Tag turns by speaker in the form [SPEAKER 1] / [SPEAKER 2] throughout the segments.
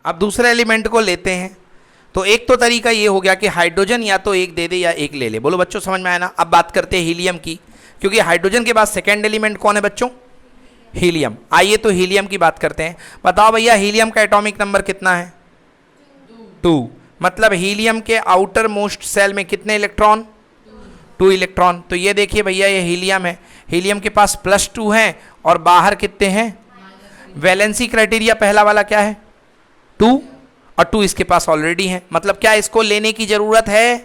[SPEAKER 1] अब दूसरे एलिमेंट को लेते हैं, तो एक तो तरीका ये हो गया कि हाइड्रोजन या तो एक दे दे या एक ले ले। बोलो बच्चों समझ में आया ना। अब बात करते हैं हीलियम की, क्योंकि हाइड्रोजन के बाद सेकेंड एलिमेंट कौन है बच्चों? हीलियम। आइए तो हीलियम की बात करते हैं। बताओ भैया हीलियम का एटॉमिक नंबर कितना है? 2। मतलब हीलियम के आउटर मोस्ट सेल में कितने इलेक्ट्रॉन? 2 इलेक्ट्रॉन। तो ये देखिए भैया ये हीलियम है, हीलियम के पास +2 है और बाहर कितने हैं? वैलेंसी क्राइटेरिया पहला वाला क्या है? 2, और 2 इसके पास ऑलरेडी है। मतलब क्या इसको लेने की जरूरत है?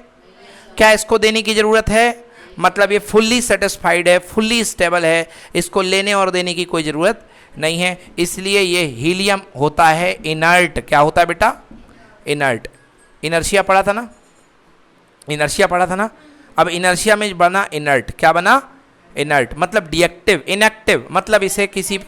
[SPEAKER 1] क्या इसको देने की जरूरत है? मतलब ये फुल्ली सेटिस्फाइड है, फुल्ली स्टेबल है, इसको लेने और देने की कोई ज़रूरत नहीं है। इसलिए ये हीलियम होता है इनर्ट। क्या होता है बेटा? इनर्ट। इनर्शिया पढ़ा था ना? इनर्शिया पढ़ा था ना? अब इनर्शिया में बना इनर्ट। क्या बना? इनर्ट। मतलब डिएक्टिव, इनएक्टिव। मतलब इसे किसी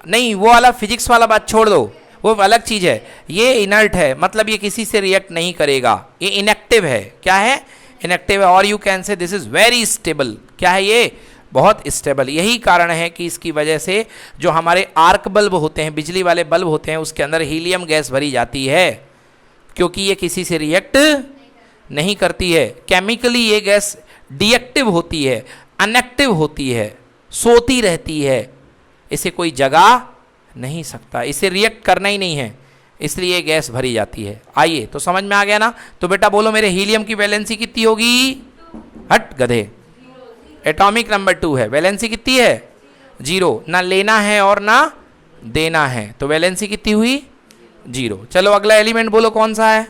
[SPEAKER 1] नहीं, वो वाला फिजिक्स वाला बात छोड़ दो, वो अलग चीज़ है। ये इनर्ट है, मतलब ये किसी से रिएक्ट नहीं करेगा, ये इनएक्टिव है। क्या है? इनएक्टिव है। और you can say this is very stable. क्या है ये? बहुत स्टेबल। यही कारण है कि इसकी वजह से जो हमारे आर्क बल्ब होते हैं, बिजली वाले बल्ब होते हैं, उसके अंदर हीलियम गैस भरी जाती है, क्योंकि ये किसी से रिएक्ट नहीं करती है। केमिकली ये गैस डिएक्टिव होती है, अनएक्टिव होती है, सोती रहती है, इसे कोई जगा नहीं सकता, इसे रिएक्ट करना ही नहीं है, इसलिए ये गैस भरी जाती है। आइए तो समझ में आ गया ना। तो बेटा बोलो मेरे हीलियम की वैलेंसी कितनी होगी? हट गधे, एटॉमिक नंबर 2 है, वैलेंसी कितनी है? 0। ना लेना है और ना देना है, तो वैलेंसी कितनी हुई? 0। चलो अगला एलिमेंट बोलो कौन सा है?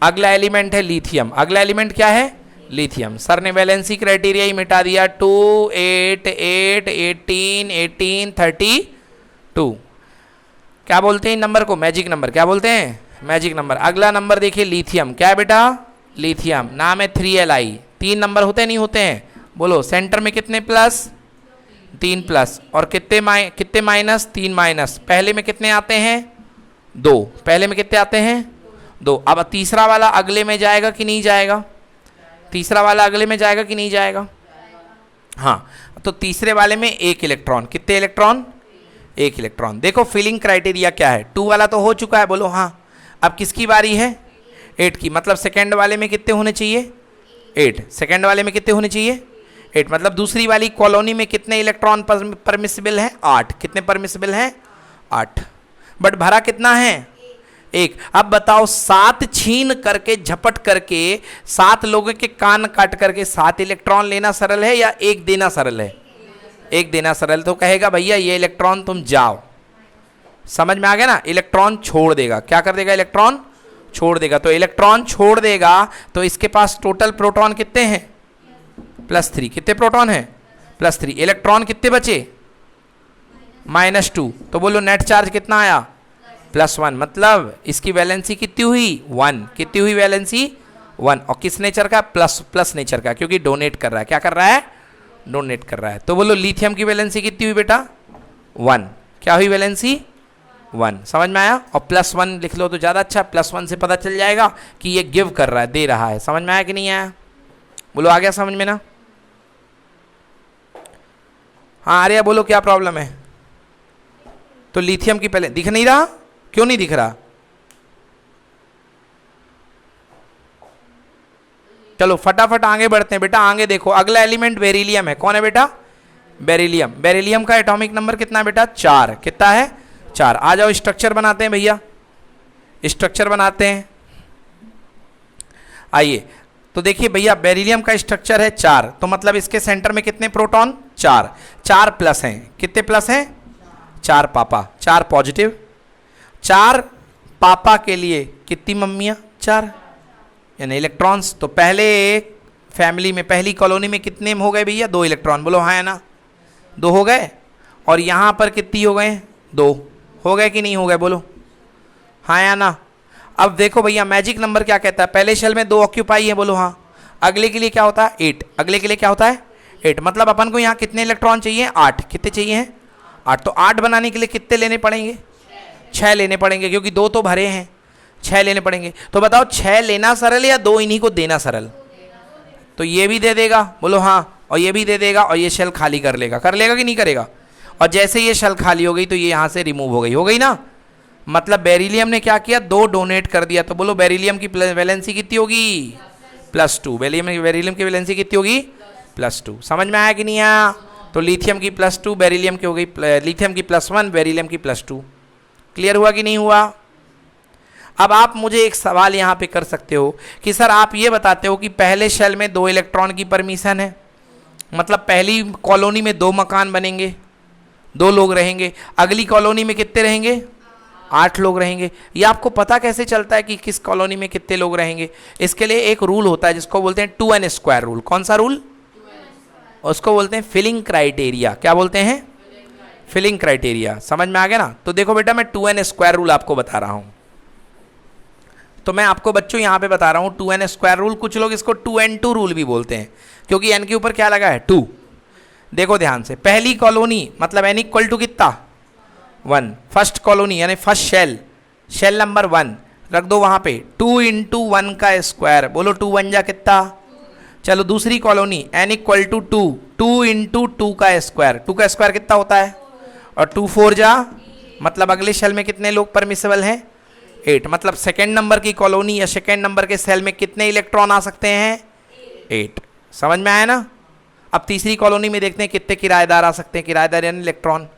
[SPEAKER 1] अगला एलिमेंट है लिथियम। अगला एलिमेंट क्या है? लिथियम। सर ने वैलेंसी क्राइटेरिया ही मिटा दिया। 2, 8, 8, 18, 18, 32। क्या बोलते हैं इन नंबर को? Magic number. क्या बोलते हैं? Magic number. अगला नंबर देखिए लिथियम। क्या है बेटा? लिथियम। नाम है 3Li। 3 नंबर होते नहीं होते हैं? बोलो सेंटर में कितने प्लस? 3 प्लस। और कितने माइनस? 3 माइनस। पहले में कितने आते हैं? 2। पहले में कितने आते हैं? 2। अब तीसरा वाला अगले में जाएगा कि नहीं जाएगा? तीसरा वाला अगले में जाएगा कि नहीं जाएगा? हाँ, तो तीसरे वाले में 1 इलेक्ट्रॉन। कितने इलेक्ट्रॉन? 1 इलेक्ट्रॉन। देखो फिलिंग क्राइटेरिया क्या है? 2 वाला तो हो चुका है, बोलो हाँ। अब किसकी बारी है? 8 की। मतलब सेकेंड वाले में कितने होने चाहिए? 8। सेकेंड वाले में कितने होने चाहिए? 8। मतलब दूसरी वाली कॉलोनी में कितने इलेक्ट्रॉन परमिसिबल हैं? 8। कितने परमिसिबल हैं? 8। बट भरा कितना है? 1। अब बताओ 7 छीन करके झपट करके 7 लोगों के कान काट करके 7 इलेक्ट्रॉन लेना सरल है या 1 देना सरल है? 1 देना सरल। तो कहेगा भैया ये इलेक्ट्रॉन तुम जाओ। समझ में आ गया ना? इलेक्ट्रॉन छोड़ देगा। क्या कर देगा? इलेक्ट्रॉन छोड़ देगा। तो इलेक्ट्रॉन छोड़ देगा तो इसके पास टोटल प्रोटॉन कितने हैं? +3। कितने प्रोटॉन हैं? +3। इलेक्ट्रॉन कितने बचे? -2। तो बोलो नेट चार्ज कितना आया? +1। मतलब इसकी वैलेंसी कितनी हुई? 1। कितनी हुई वैलेंसी? 1। और किस नेचर का? प्लस नेचर का, क्योंकि डोनेट कर रहा है। क्या कर रहा है? डोनेट कर रहा है। तो बोलो लिथियम की वैलेंसी कितनी हुई बेटा? 1। क्या हुई वैलेंसी? 1। समझ में आया? और +1 लिख लो तो ज़्यादा अच्छा। +1 से पता चल जाएगा कि ये गिव कर रहा है, दे रहा है। समझ में आया कि नहीं आया? बोलो आ गया समझ में ना? हाँ आर्या बोलो क्या प्रॉब्लम है? तो लिथियम की पहले दिख नहीं रहा? क्यों नहीं दिख रहा? चलो फटाफट आगे बढ़ते हैं बेटा। आगे देखो अगला एलिमेंट बेरिलियम है। कौन है बेटा? बेरिलियम। बेरिलियम का एटॉमिक नंबर कितना है बेटा? 4। कितना है? 4। आ जाओ स्ट्रक्चर बनाते हैं भैया, स्ट्रक्चर बनाते हैं। आइए तो देखिए भैया बेरिलियम का स्ट्रक्चर है 4, तो मतलब इसके सेंटर में कितने प्रोटॉन? 4। 4 प्लस हैं। कितने प्लस हैं? 4 पापा। 4 पॉजिटिव। 4 पापा के लिए कितनी मम्मियाँ? 4 यानी इलेक्ट्रॉन्स। तो पहले फैमिली में, पहली कॉलोनी में कितने हो गए भैया? 2 इलेक्ट्रॉन। बोलो हाँ है ना? 2 हो गए। और यहाँ पर कितनी हो गए? 2 हो गए कि नहीं हो गए? बोलो हाँ या ना? अब देखो भैया मैजिक नंबर क्या कहता है? पहले शेल में 2 ऑक्यूपाई है। बोलो हाँ। अगले के लिए क्या होता है? 8। अगले के लिए क्या होता है? 8। मतलब अपन को यहाँ कितने इलेक्ट्रॉन चाहिए? 8। कितने चाहिए हैं? 8। तो 8 बनाने के लिए कितने लेने पड़ेंगे? 6 लेने पड़ेंगे, क्योंकि 2 तो भरे हैं, 6 लेने पड़ेंगे। तो बताओ 6 लेना सरल या 2 इन्हीं को देना सरल? तो ये भी दे देगा। बोलो हाँ। और ये भी दे देगा और ये शेल खाली कर लेगा। कर लेगा कि नहीं करेगा? और जैसे ये शेल खाली हो गई तो ये यहाँ से रिमूव हो गई ना। मतलब बेरिलियम ने क्या किया, 2 डोनेट कर दिया। तो बोलो बेरिलियम की वैलेंसी कितनी होगी, +2। बेरिलियम की वैलेंसी कितनी होगी, +2। समझ में आया कि नहीं आया? तो लिथियम की +2, बेरिलियम की हो गई, लिथियम की +1, बेरिलियम की +2। क्लियर हुआ कि नहीं हुआ? अब आप मुझे एक सवाल यहाँ पे कर सकते हो कि सर आप ये बताते हो कि पहले शेल में 2 इलेक्ट्रॉन की परमिशन है, मतलब पहली कॉलोनी में 2 मकान बनेंगे, 2 लोग रहेंगे, अगली कॉलोनी में कितने रहेंगे, 8 लोग रहेंगे। ये आपको पता कैसे चलता है कि किस कॉलोनी में कितने लोग रहेंगे? इसके लिए एक रूल होता है जिसको बोलते हैं 2n² रूल। कौन सा रूल? उसको बोलते हैं फिलिंग क्राइटेरिया। क्या बोलते हैं? Filling criteria. समझ में आ गया ना? तो देखो बेटा मैं 2n² रूल आपको बता रहा हूं। तो मैं आपको बच्चों यहां पे बता रहा हूं 2n² रूल। कुछ लोग इसको 2n2 रूल भी बोलते हैं क्योंकि n के ऊपर क्या लगा है, 2। देखो ध्यान से, पहली कॉलोनी मतलब n इक्वल टू कितना, 1। फर्स्ट कॉलोनी यानी फर्स्ट शेल नंबर 1 रख दो वहां पे, 2 × 1 का स्क्वायर। बोलो 2 1 जा कितना। चलो दूसरी कॉलोनी n इक्वल टू 2, 2 × 2 का स्क्वायर। 2 का स्क्वायर कितना होता है, और 2 4 जा, मतलब अगले शेल में कितने लोग परमिसेबल हैं, 8। मतलब सेकेंड नंबर की कॉलोनी या सेकेंड नंबर के सेल में कितने इलेक्ट्रॉन आ सकते हैं, 8। समझ में आया ना? अब तीसरी कॉलोनी में देखते हैं कितने किराएदार आ सकते हैं। किराएदार यानी इलेक्ट्रॉन,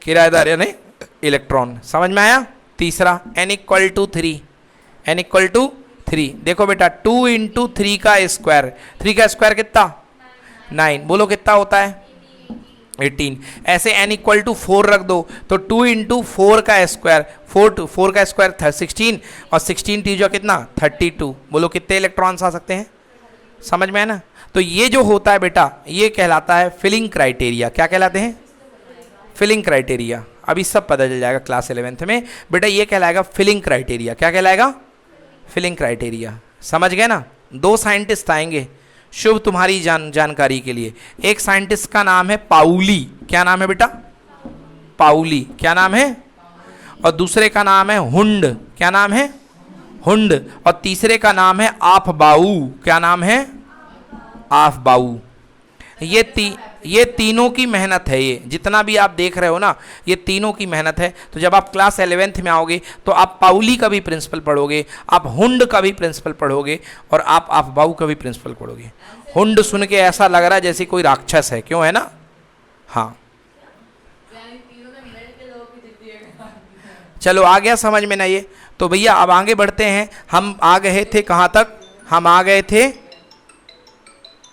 [SPEAKER 1] किराएदार यानी इलेक्ट्रॉन। समझ में आया? तीसरा n equal to 3, n equal to 3। देखो बेटा 2 × 3 का स्क्वायर, 3 का स्क्वायर कितना, 9। बोलो कितना होता है, 18। ऐसे n इक्वल टू 4 रख दो तो 2 × 4 का स्क्वायर, 4 का स्क्वायर 16, और 16 तीजा कितना, 32। बोलो कितने इलेक्ट्रॉन्स आ सकते हैं। समझ में है ना? तो ये जो होता है बेटा ये कहलाता है फिलिंग क्राइटेरिया। क्या कहलाते हैं, फिलिंग क्राइटेरिया। अभी सब पता चल जाएगा क्लास 11th में बेटा, ये कहलाएगा फिलिंग क्राइटेरिया। क्या कहलाएगा, फिलिंग क्राइटेरिया। समझ गए ना? 2 साइंटिस्ट आएंगे शुभ तुम्हारी जानकारी के लिए। एक साइंटिस्ट का नाम है पाउली। क्या नाम है बेटा, पाउली। क्या नाम है? और दूसरे का नाम है हुंड। क्या नाम है, हुंड। और तीसरे का नाम है आफबाऊ। क्या नाम है, आफबाऊ। ये तीनों की मेहनत है। ये जितना भी आप देख रहे हो ना, ये तीनों की मेहनत है। तो जब आप क्लास 11th में आओगे तो आप पाउली का भी प्रिंसिपल पढ़ोगे, आप हुंड का भी प्रिंसिपल पढ़ोगे, और आप आफबाऊ का भी प्रिंसिपल पढ़ोगे। हुंड सुन के ऐसा लग रहा है जैसे कोई राक्षस है, क्यों है ना? हाँ चलो आ गया समझ में ना ये? तो भैया अब आगे बढ़ते हैं। हम आ गए थे कहाँ तक, हम आ गए थे